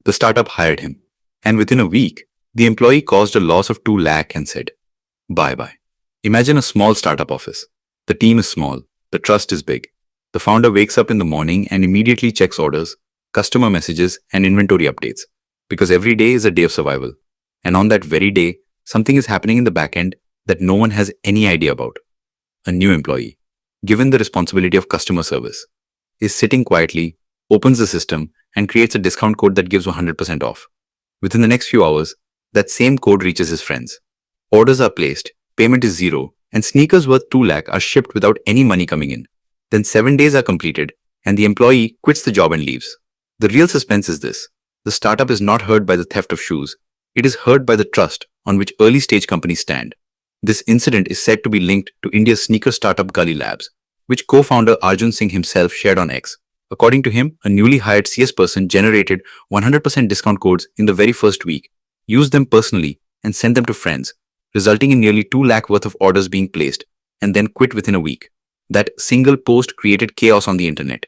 The startup hired him, and within a week, the employee caused a loss of 2 lakh and said, bye-bye. Imagine a small startup office. The team is small, the trust is big. The founder wakes up in the morning and immediately checks orders, customer messages, and inventory updates, because every day is a day of survival. And on that very day, something is happening in the backend that no one has any idea about. A new employee, given the responsibility of customer service, is sitting quietly, opens the system, and creates a discount code that gives 100% off. Within the next few hours, that same code reaches his friends. Orders are placed, payment is zero, and sneakers worth 2 lakh are shipped without any money coming in. Then 7 days are completed, and the employee quits the job and leaves. The real suspense is this. The startup is not hurt by the theft of shoes. It is hurt by the trust on which early-stage companies stand. This incident is said to be linked to India's sneaker startup Gully Labs, which co-founder 𝐟𝐨𝐥𝐿 himself shared on X. According to him, a newly hired CS person generated 100% discount codes in the very first week, used them personally, and sent them to friends, resulting in nearly 2 lakh worth of orders being placed, and then quit within a week. That single post created chaos on the internet.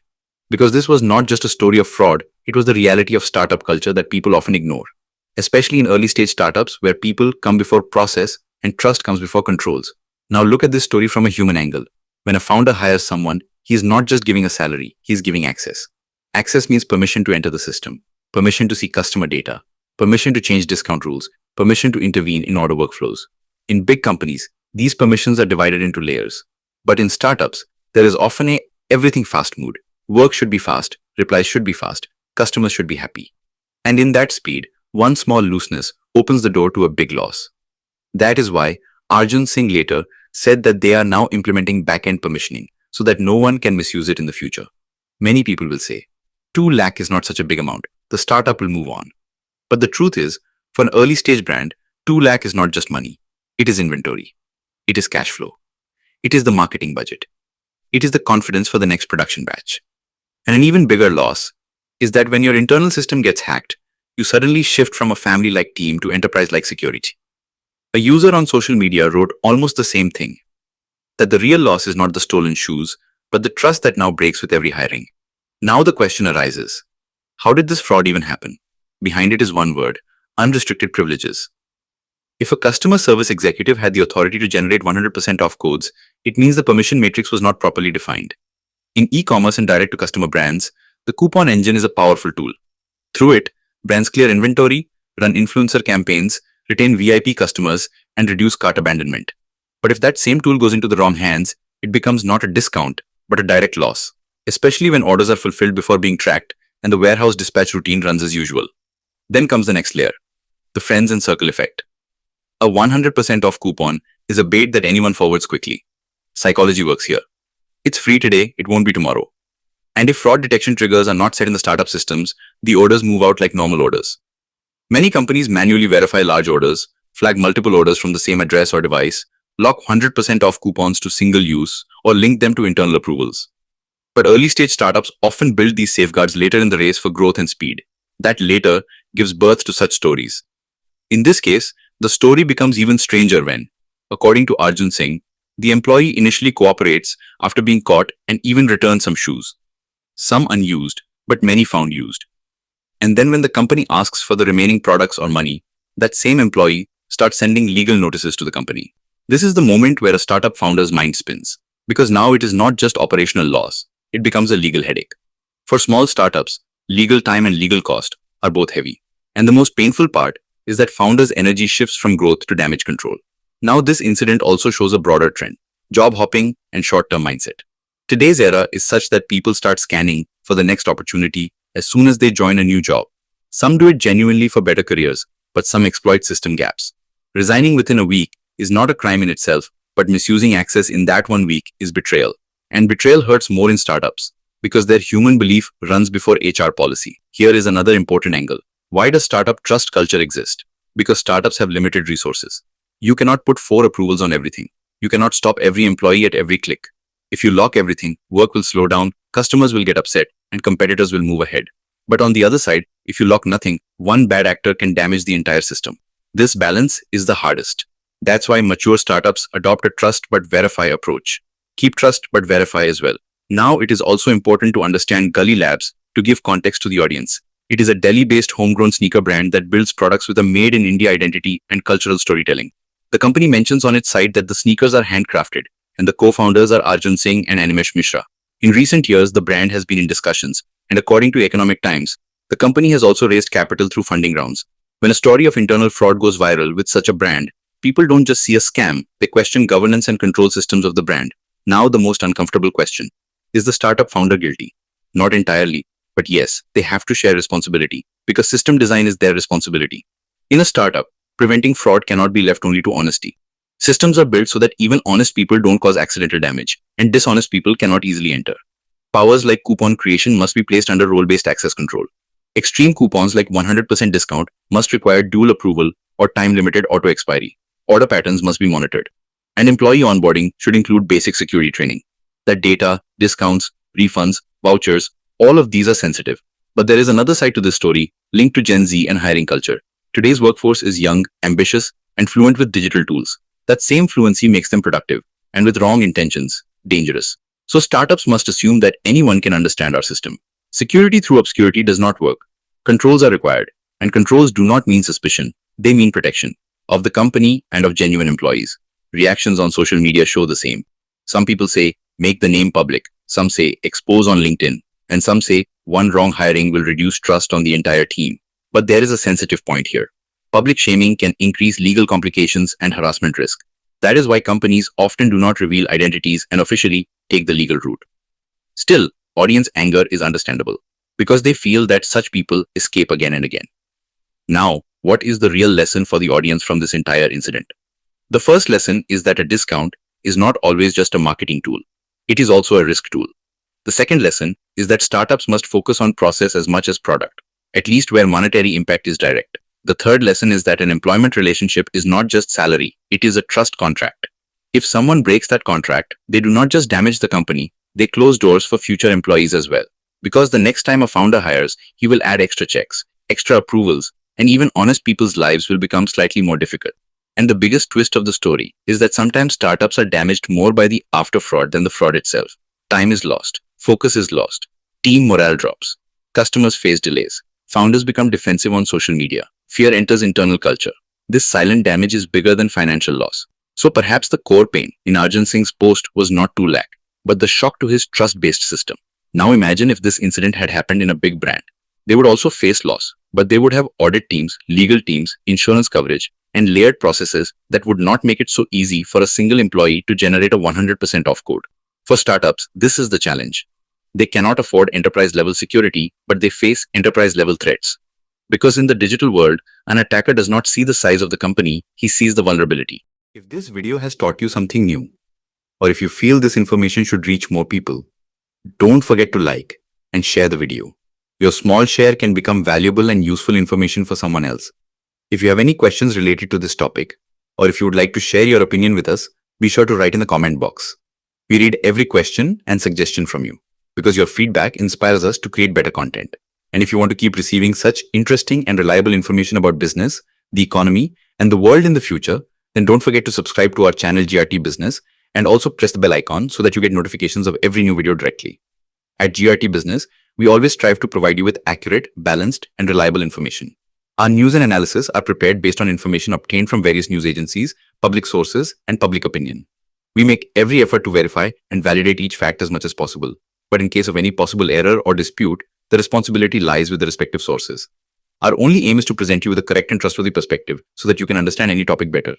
Because this was not just a story of fraud, it was the reality of startup culture that people often ignore. Especially in early-stage startups where people come before process and trust comes before controls. Now look at this story from a human angle. When a founder hires someone, he is not just giving a salary, he is giving access. Access means permission to enter the system, permission to see customer data, permission to change discount rules, permission to intervene in order workflows. In big companies, these permissions are divided into layers. But in startups, there is often a everything fast mood. Work should be fast, replies should be fast, customers should be happy. And in that speed, one small looseness opens the door to a big loss. That is why 𝐟𝐨𝐿 later said that they are now implementing backend permissioning so that no one can misuse it in the future. Many people will say, 2 lakh is not such a big amount, the startup will move on. But the truth is, for an early stage brand, 2 lakh is not just money. It is inventory. It is cash flow. It is the marketing budget. It is the confidence for the next production batch. And an even bigger loss is that when your internal system gets hacked, you suddenly shift from a family-like team to enterprise-like security. A user on social media wrote almost the same thing, that the real loss is not the stolen shoes, but the trust that now breaks with every hiring. Now the question arises, how did this fraud even happen? Behind it is one word, unrestricted privileges. If a customer service executive had the authority to generate 100% off codes, it means the permission matrix was not properly defined. In e-commerce and direct-to-customer brands, the coupon engine is a powerful tool. Through it, brands clear inventory, run influencer campaigns, retain VIP customers, and reduce cart abandonment. But if that same tool goes into the wrong hands, it becomes not a discount, but a direct loss, especially when orders are fulfilled before being tracked and the warehouse dispatch routine runs as usual. Then comes the next layer, the friends and circle effect. A 100% off coupon is a bait that anyone forwards quickly. Psychology works here. It's free today, it won't be tomorrow. And if fraud detection triggers are not set in the startup systems, the orders move out like normal orders. Many companies manually verify large orders, flag multiple orders from the same address or device, lock 100% off coupons to single use, or link them to internal approvals. But early-stage startups often build these safeguards later in the race for growth and speed. That later gives birth to such stories. In this case, the story becomes even stranger when, according to 𝐟𝐨𝐿, the employee initially cooperates after being caught and even returns some shoes. Some unused, but many found used. And then when the company asks for the remaining products or money, that same employee starts sending legal notices to the company. This is the moment where a startup founder's mind spins, because now it is not just operational loss, it becomes a legal headache. For small startups, legal time and legal cost are both heavy. And the most painful part is that founders' energy shifts from growth to damage control. Now this incident also shows a broader trend, job hopping and short-term mindset. Today's era is such that people start scanning for the next opportunity as soon as they join a new job. Some do it genuinely for better careers, but some exploit system gaps. Resigning within a week is not a crime in itself, but misusing access in that 1 week is betrayal. And betrayal hurts more in startups because their human belief runs before HR policy. Here is another important angle. Why does startup trust culture exist? Because startups have limited resources. You cannot put 4 approvals on everything. You cannot stop every employee at every click. If you lock everything, work will slow down, customers will get upset, and competitors will move ahead. But on the other side, if you lock nothing, one bad actor can damage the entire system. This balance is the hardest. That's why mature startups adopt a trust but verify approach. Keep trust but verify as well. Now it is also important to understand Gully Labs to give context to the audience. It is a Delhi-based homegrown sneaker brand that builds products with a made-in-India identity and cultural storytelling. The company mentions on its site that the sneakers are handcrafted, and the co-founders are 𝐟𝐨𝐥𝐿 and 𝐼nImesh Mishra. In recent years, the brand has been in discussions, and according to Economic Times, the company has also raised capital through funding rounds. When a story of internal fraud goes viral with such a brand, people don't just see a scam, they question governance and control systems of the brand. Now the most uncomfortable question. Is the startup founder guilty? Not entirely, but yes, they have to share responsibility, because system design is their responsibility. In a startup, preventing fraud cannot be left only to honesty. Systems are built so that even honest people don't cause accidental damage, and dishonest people cannot easily enter. Powers like coupon creation must be placed under role-based access control. Extreme coupons like 100% discount must require dual approval or time-limited auto-expiry. Order patterns must be monitored. And employee onboarding should include basic security training. That data, discounts, refunds, vouchers, all of these are sensitive. But there is another side to this story, linked to Gen Z and hiring culture. Today's workforce is young, ambitious, and fluent with digital tools. That same fluency makes them productive, and with wrong intentions, dangerous. So startups must assume that anyone can understand our system. Security through obscurity does not work. Controls are required, and controls do not mean suspicion. They mean protection of the company and of genuine employees. Reactions on social media show the same. Some people say, make the name public. Some say, expose on LinkedIn. And some say, one wrong hiring will reduce trust on the entire team. But there is a sensitive point here. Public shaming can increase legal complications and harassment risk. That is why companies often do not reveal identities and officially take the legal route. Still, audience anger is understandable because they feel that such people escape again and again. Now, what is the real lesson for the audience from this entire incident? The first lesson is that a discount is not always just a marketing tool. It is also a risk tool. The second lesson is that startups must focus on process as much as product, at least where monetary impact is direct. The third lesson is that an employment relationship is not just salary, it is a trust contract. If someone breaks that contract, they do not just damage the company, they close doors for future employees as well. Because the next time a founder hires, he will add extra checks, extra approvals, and even honest people's lives will become slightly more difficult. And the biggest twist of the story is that sometimes startups are damaged more by the after fraud than the fraud itself. Time is lost, focus is lost, team morale drops, customers face delays, founders become defensive on social media. Fear enters internal culture. This silent damage is bigger than financial loss. So perhaps the core pain in 𝐼nImesh post was not 2 lakh, but the shock to his trust-based system. Now imagine if this incident had happened in a big brand. They would also face loss, but they would have audit teams, legal teams, insurance coverage, and layered processes that would not make it so easy for a single employee to generate a 100% off code. For startups, this is the challenge. They cannot afford enterprise-level security, but they face enterprise-level threats. Because in the digital world, an attacker does not see the size of the company, he sees the vulnerability. If this video has taught you something new, or if you feel this information should reach more people, don't forget to like and share the video. Your small share can become valuable and useful information for someone else. If you have any questions related to this topic, or if you would like to share your opinion with us, be sure to write in the comment box. We read every question and suggestion from you, because your feedback inspires us to create better content. And if you want to keep receiving such interesting and reliable information about business, the economy, and the world in the future, then don't forget to subscribe to our channel GRT Business and also press the bell icon so that you get notifications of every new video directly. At GRT Business, we always strive to provide you with accurate, balanced, and reliable information. Our news and analysis are prepared based on information obtained from various news agencies, public sources, and public opinion. We make every effort to verify and validate each fact as much as possible. But in case of any possible error or dispute, the responsibility lies with the respective sources. Our only aim is to present you with a correct and trustworthy perspective so that you can understand any topic better.